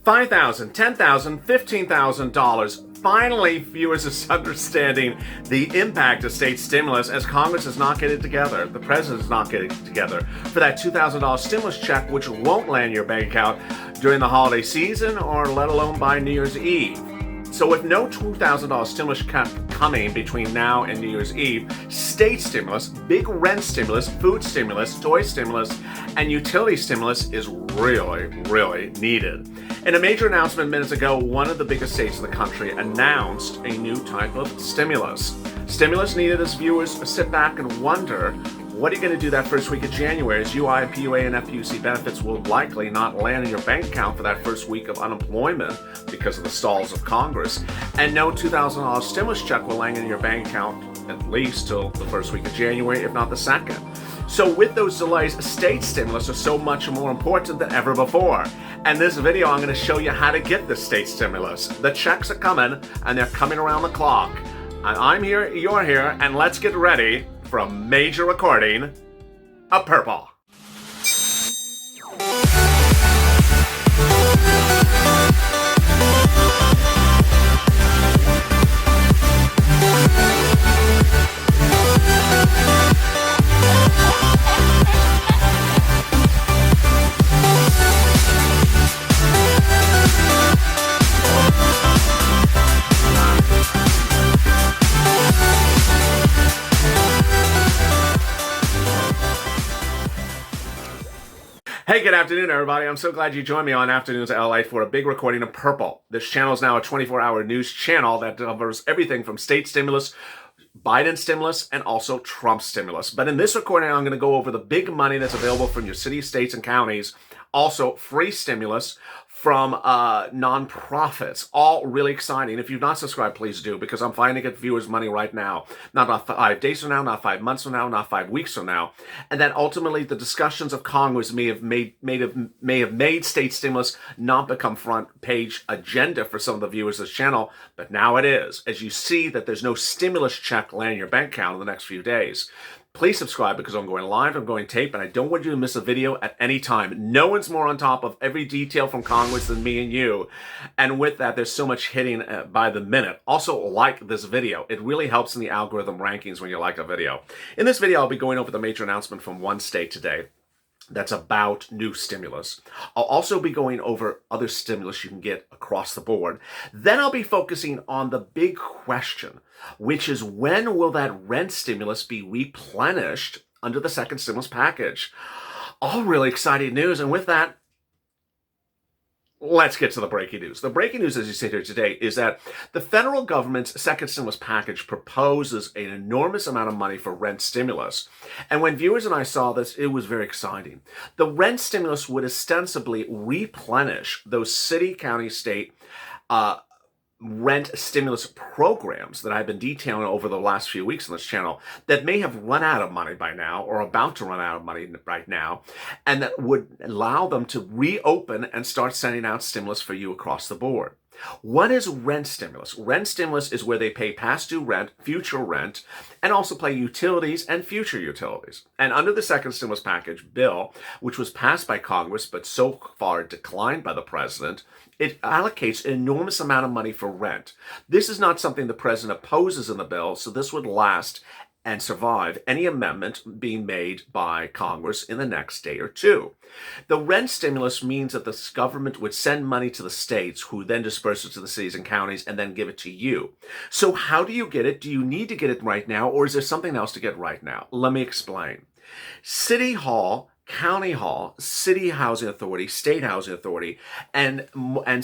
$5,000, $10,000, $15,000. Finally, viewers are understanding the impact of state stimulus as Congress is not getting it together. The president is not getting it together for that $2,000 stimulus check, which won't land in your bank account during the holiday season or let alone by New Year's Eve. So with no $2,000 stimulus coming between now and New Year's Eve, state stimulus, big rent stimulus, food stimulus, toy stimulus, and utility stimulus is really, really needed. In a major announcement minutes ago, one of the biggest states in the country announced a new type of stimulus. Stimulus needed as viewers sit back and wonder, what are you going to do that first week of January as UI, PUA, and FPUC benefits will likely not land in your bank account for that first week of unemployment because of the stalls of Congress, and no $2,000 stimulus check will land in your bank account at least till the first week of January, if not the second. So with those delays, state stimulus are so much more important than ever before. And this video, I'm going to show you how to get the state stimulus. The checks are coming, and they're coming around the clock. And I'm here, you're here, and let's get ready for a major recording of Purple. Hey, good afternoon, everybody. I'm so glad you joined me on Afternoons LA for a big recording of Purple. This channel is now a 24-hour news channel that covers everything from state stimulus, Biden stimulus, and also Trump stimulus. But in this recording, I'm going to go over the big money that's available from your cities, states, and counties. Also, free stimulus from nonprofits. All really exciting. If you've not subscribed, please do, because I'm finding to get viewers money right now. Not 5 days from now, not 5 months from now, not 5 weeks from now. And then ultimately, the discussions of Congress may have made state stimulus not become front page agenda for some of the viewers of this channel, but now it is, as you see that there's no stimulus check landing in your bank account in the next few days. Please subscribe because I'm going live, I'm going tape, and I don't want you to miss a video at any time. No one's more on top of every detail from Congress than me and you. And with that, there's so much hitting by the minute. Also, like this video. It really helps in the algorithm rankings when you like a video. In this video, I'll be going over the major announcement from one state today that's about new stimulus. I'll also be going over other stimulus you can get across the board. Then I'll be focusing on the big question, which is when will that rent stimulus be replenished under the second stimulus package? All really exciting news. And with that, let's get to the breaking news. The breaking news, as you sit here today, is that the federal government's second stimulus package proposes an enormous amount of money for rent stimulus. And when viewers and I saw this, it was very exciting. The rent stimulus would ostensibly replenish those city, county, state rent stimulus programs that I've been detailing over the last few weeks on this channel that may have run out of money by now or about to run out of money right now, and that would allow them to reopen and start sending out stimulus for you across the board. What is rent stimulus? Rent stimulus is where they pay past due rent, future rent, and also pay utilities and future utilities. And under the second stimulus package bill, which was passed by Congress but so far declined by the president, it allocates an enormous amount of money for rent. This is not something the president opposes in the bill, so this would last and survive any amendment being made by Congress in the next day or two. The rent stimulus means that the government would send money to the states, who then disperse it to the cities and counties and then give it to you. So how do you get it? Do you need to get it right now, or is there something else to get right now? Let me explain. City Hall, County Hall, City Housing Authority, State Housing Authority, and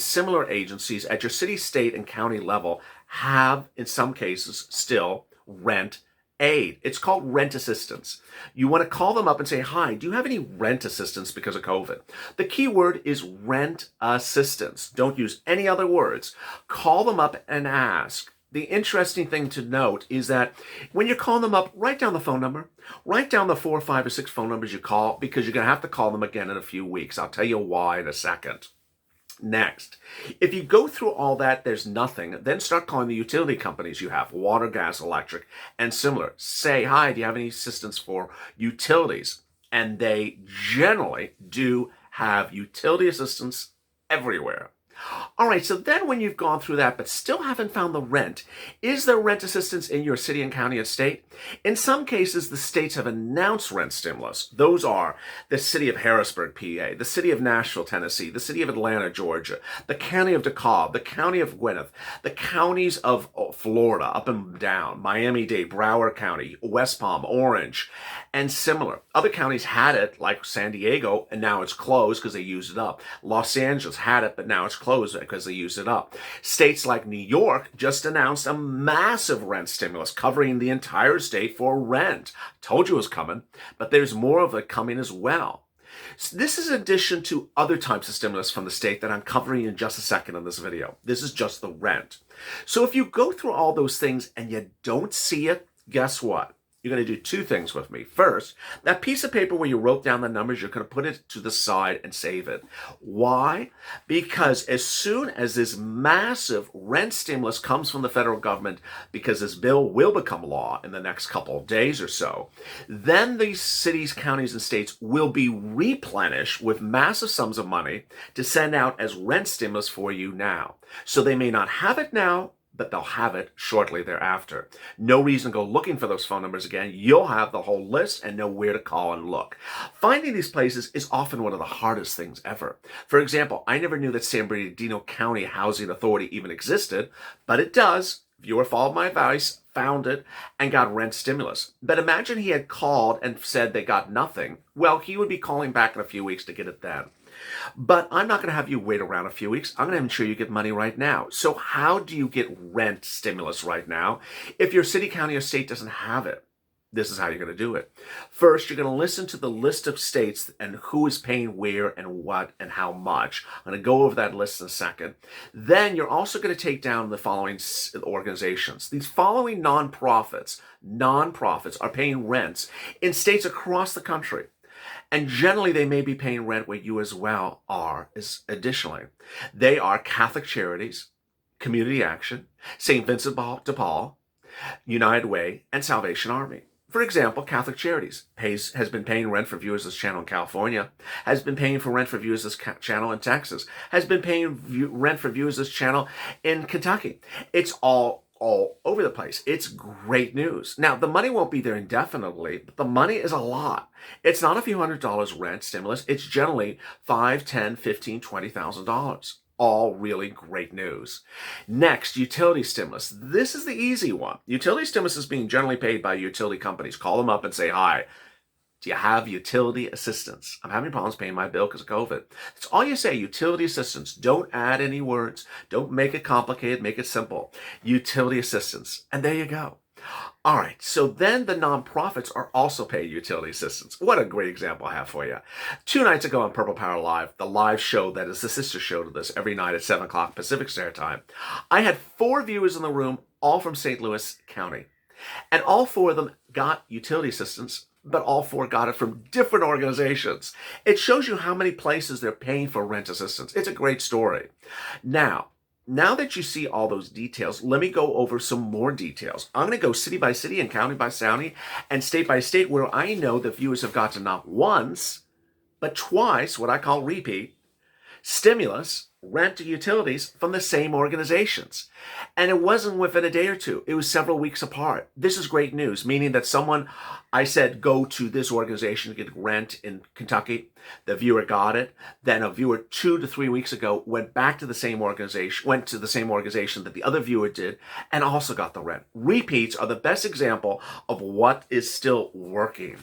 similar agencies at your city, state, and county level have, in some cases, still rent aid. It's called rent assistance. You want to call them up and say, hi, do you have any rent assistance because of COVID? The key word is rent assistance. Don't use any other words. Call them up and ask. The interesting thing to note is that when you're calling them up, write down the phone number. Write down the 4, 5, or 6 phone numbers you call, because you're going to have to call them again in a few weeks. I'll tell you why in a second. Next, if you go through all that, there's nothing, then start calling the utility companies you have, water, gas, electric, and similar. Say, hi, do you have any assistance for utilities? And they generally do have utility assistance everywhere. All right, so then when you've gone through that but still haven't found the rent, is there rent assistance in your city and county and state? In some cases, the states have announced rent stimulus. Those are the city of Harrisburg, PA, the city of Nashville, Tennessee, the city of Atlanta, Georgia, the county of DeKalb, the county of Gwinnett, the counties of Florida, up and down, Miami-Dade, Broward County, West Palm, Orange, and similar. Other counties had it, like San Diego, and now it's closed because they used it up. Los Angeles had it, but now it's closed because they used it up. States like New York just announced a massive rent stimulus covering the entire state for rent. Told you it was coming, but there's more of it coming as well. So this is in addition to other types of stimulus from the state that I'm covering in just a second in this video. This is just the rent. So if you go through all those things and you don't see it, guess what? You're going to do two things with me. First, that piece of paper where you wrote down the numbers, you're going to put it to the side and save it. Why? Because as soon as this massive rent stimulus comes from the federal government, because this bill will become law in the next couple of days or so, then these cities, counties, and states will be replenished with massive sums of money to send out as rent stimulus for you now. So they may not have it now, but they'll have it shortly thereafter. No reason to go looking for those phone numbers again. You'll have the whole list and know where to call and look. Finding these places is often one of the hardest things ever. For example, I never knew that San Bernardino County Housing Authority even existed, but it does. Viewer followed my advice, found it, and got rent stimulus. But imagine he had called and said they got nothing. Well, he would be calling back in a few weeks to get it then. But I'm not going to have you wait around a few weeks. I'm going to ensure you get money right now. So how do you get rent stimulus right now if your city, county, or state doesn't have it? This is how you're going to do it. First, you're going to listen to the list of states and who is paying where and what and how much. I'm going to go over that list in a second. Then you're also going to take down the following organizations. These following nonprofits are paying rents in states across the country. And generally, they may be paying rent where you as well are. Additionally, they are Catholic Charities, Community Action, St. Vincent de Paul, United Way, and Salvation Army. For example, Catholic Charities has been paying rent for viewers of this channel in California, has been paying for rent for viewers of this channel in Texas, has been paying rent for viewers of this channel in Kentucky. It's all over the place. It's great news. Now, the money won't be there indefinitely, but the money is a lot. It's not a few $100 rent stimulus. It's generally $5,000, $10,000, $15,000, $20,000. All really great news. Next, utility stimulus. This is the easy one. Utility stimulus is being generally paid by utility companies. Call them up and say, hi, do you have utility assistance? I'm having problems paying my bill because of COVID. That's all you say, utility assistance. Don't add any words. Don't make it complicated. Make it simple. Utility assistance. And there you go. All right, so then the nonprofits are also paying utility assistance. What a great example I have for you. 2 nights ago on Purple Power Live, the live show that is the sister show to this every night at 7 o'clock Pacific Standard Time, I had 4 viewers in the room, all from St. Louis County. And all 4 of them got utility assistance, but all 4 got it from different organizations. It shows you how many places they're paying for rent assistance. It's a great story. Now that you see all those details, let me go over some more details. I'm going to go city by city and county by county and state by state where I know the viewers have gotten not once, but twice, what I call repeat, stimulus, rent to utilities from the same organizations. And it wasn't within a day or two. It was several weeks apart. This is great news, meaning that someone, I said, go to this organization to get rent in Kentucky. The viewer got it. Then a viewer 2 to 3 weeks ago went back to the same organization, went to the same organization that the other viewer did, and also got the rent. Repeats are the best example of what is still working.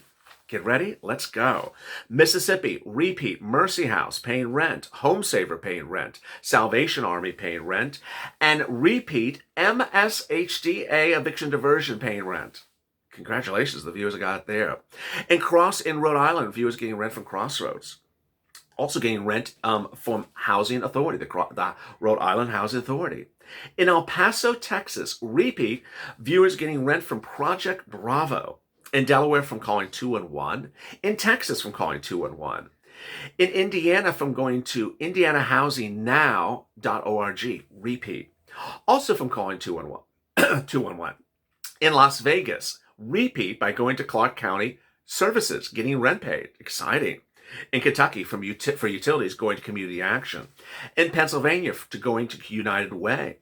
Get ready? Let's go. Mississippi, repeat, Mercy House paying rent, Home Saver paying rent, Salvation Army paying rent, and repeat, MSHDA Eviction Diversion paying rent. Congratulations, the viewers got it there. In Rhode Island, viewers getting rent from Crossroads. Also getting rent from Housing Authority, the Rhode Island Housing Authority. In El Paso, Texas, repeat, viewers getting rent from Project Bravo. In Delaware, from calling 211. In Texas, from calling 211. In Indiana, from going to indianahousingnow.org. Repeat. Also from calling 211. 211. In Las Vegas, repeat by going to Clark County Services, getting rent paid. Exciting. In Kentucky, for utilities, going to Community Action. In Pennsylvania, to going to United Way.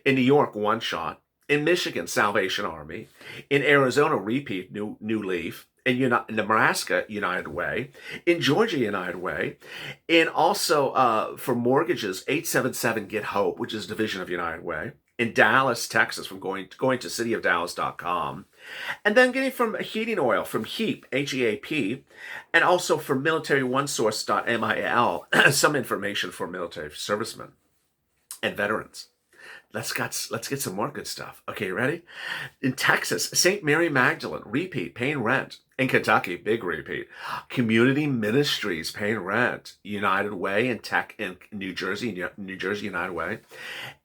In New York, One Shot. In Michigan, Salvation Army. In Arizona, Repeat, New Leaf. In Nebraska, United Way. In Georgia, United Way. In also for mortgages, 877 Get Hope, which is a division of United Way. In Dallas, Texas, from going to cityofdallas.com. And then getting from heating oil from HEAP, H-E-A-P, and also from militaryOneSource.mil, some information for military servicemen and veterans. Let's get some more good stuff. Okay, you ready? In Texas, St. Mary Magdalene, Repeat, paying rent. In Kentucky, big repeat. Community Ministries, paying rent. United Way in New Jersey, United Way.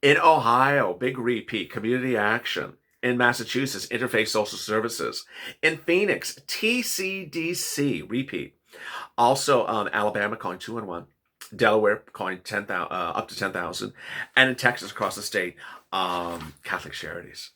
In Ohio, big repeat. Community Action. In Massachusetts, Interfaith Social Services. In Phoenix, TCDC, repeat. Also, Alabama, calling 211. Delaware, calling up to 10,000. And in Texas, across the state, Catholic Charities.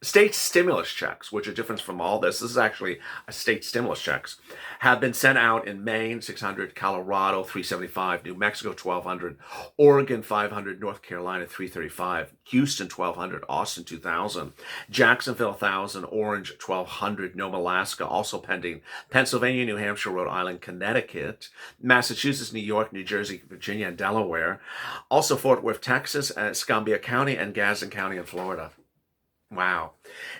State stimulus checks, which are different from all this. This is actually a state stimulus checks, have been sent out in Maine, 600, Colorado, 375, New Mexico, 1,200, Oregon, 500, North Carolina, 335, Houston, 1,200, Austin, 2,000, Jacksonville, 1,000, Orange, 1,200, Nome, Alaska, also pending, Pennsylvania, New Hampshire, Rhode Island, Connecticut, Massachusetts, New York, New Jersey, Virginia, and Delaware, also Fort Worth, Texas, Escambia County, and Gadsden County in Florida. Wow.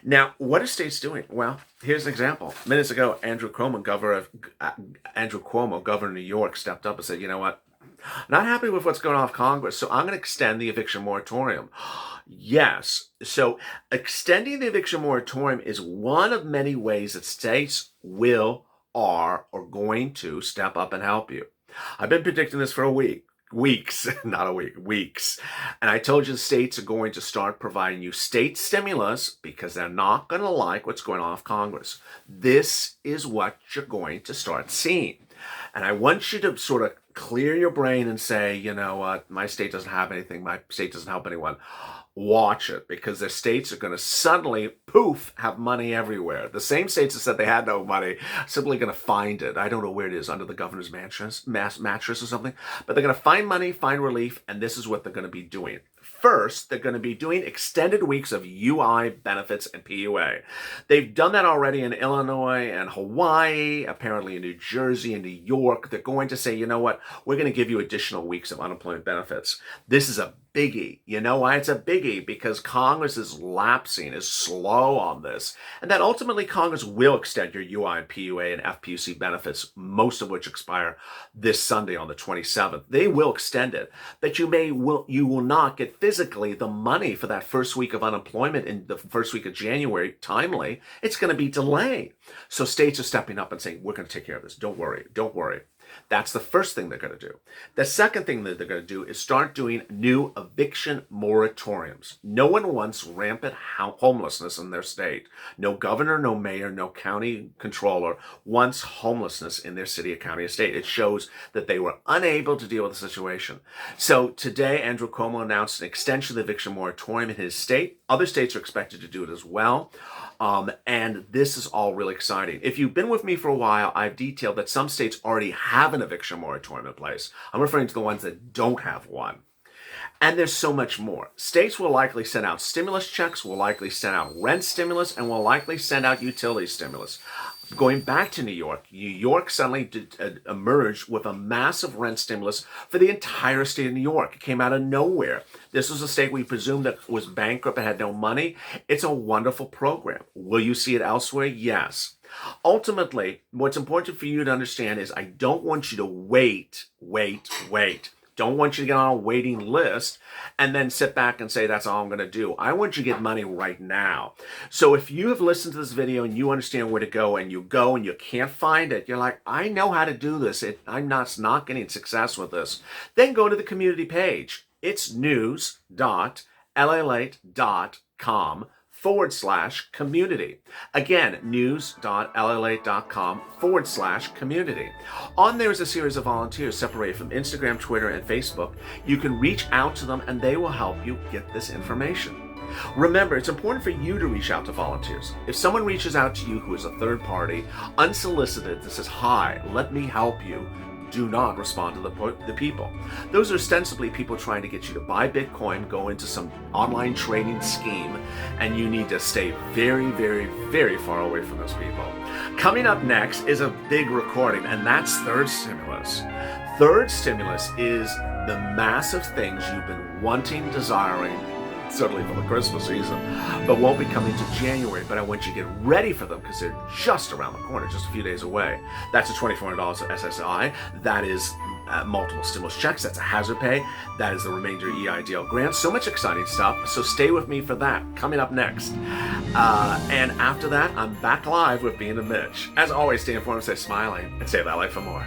Now, what are states doing? Well, here's an example. Minutes ago, Andrew Cuomo, governor of New York, stepped up and said, you know what? Not happy with what's going on with Congress, so I'm going to extend the eviction moratorium. Yes. So extending the eviction moratorium is one of many ways that states are going to step up and help you. I've been predicting this for a week. Weeks. And I told you the states are going to start providing you state stimulus because they're not going to like what's going on with Congress. This is what you're going to start seeing. And I want you to sort of clear your brain and say, you know what, my state doesn't have anything, my state doesn't help anyone. Watch it, because the states are going to suddenly, poof, have money everywhere. The same states that said they had no money are simply going to find it. I don't know where it is, under the governor's mattress or something. But they're going to find money, find relief, and this is what they're going to be doing. First, they're going to be doing extended weeks of UI benefits and PUA. They've done that already in Illinois and Hawaii, apparently in New Jersey and New York. They're going to say, you know what, we're going to give you additional weeks of unemployment benefits. This is a biggie. You know why it's a biggie? Because Congress is lapsing, is slow on this. And that ultimately Congress will extend your UI and PUA and FPUC benefits, most of which expire this Sunday on the 27th. They will extend it. But you will not get physically the money for that first week of unemployment in the first week of January timely. It's going to be delayed. So states are stepping up and saying, we're going to take care of this. Don't worry. That's the first thing they're going to do. The second thing that they're going to do is start doing new eviction moratoriums. No one wants rampant homelessness in their state. No governor, no mayor, no county controller wants homelessness in their city, or county, or state. It shows that they were unable to deal with the situation. So today, Andrew Cuomo announced an extension of the eviction moratorium in his state. Other states are expected to do it as well. And this is all really exciting. If you've been with me for a while, I've detailed that some states already have an eviction moratorium in place. I'm referring to the ones that don't have one. And there's so much more. States will likely send out stimulus checks, will likely send out rent stimulus, and will likely send out utility stimulus. Going back to New York suddenly emerged with a massive rent stimulus for the entire state of New York. It came out of nowhere. This was a state we presumed that was bankrupt and had no money. It's a wonderful program. Will you see it elsewhere? Yes. Ultimately, what's important for you to understand is I don't want you to wait. Don't want you to get on a waiting list and then sit back and say, that's all I'm going to do. I want you to get money right now. So if you have listened to this video and you understand where to go and you can't find it, you're like, I know how to do this. I'm not getting success with this. Then go to the community page. It's news.lalate.com/community. Again, news.lalate.com/community. On there is a series of volunteers separated from Instagram, Twitter, and Facebook. You can reach out to them and they will help you get this information. Remember, it's important for you to reach out to volunteers. If someone reaches out to you who is a third party, unsolicited, that says, hi, let me help you, do not respond to the people. Those are ostensibly people trying to get you to buy Bitcoin, go into some online trading scheme, and you need to stay very, very, very far away from those people. Coming up next is a big recording, and that's third stimulus. Third stimulus is the massive things you've been wanting, desiring, certainly for the Christmas season, but won't be coming to January. But I want you to get ready for them because they're just around the corner, just a few days away. That's a $2,400 of SSI. That is multiple stimulus checks. That's a hazard pay. That is the remainder EIDL grant. So much exciting stuff. So stay with me for that. Coming up next. And after that, I'm back live with Bean and Mitch. As always, stay informed, stay smiling, and stay that life for more.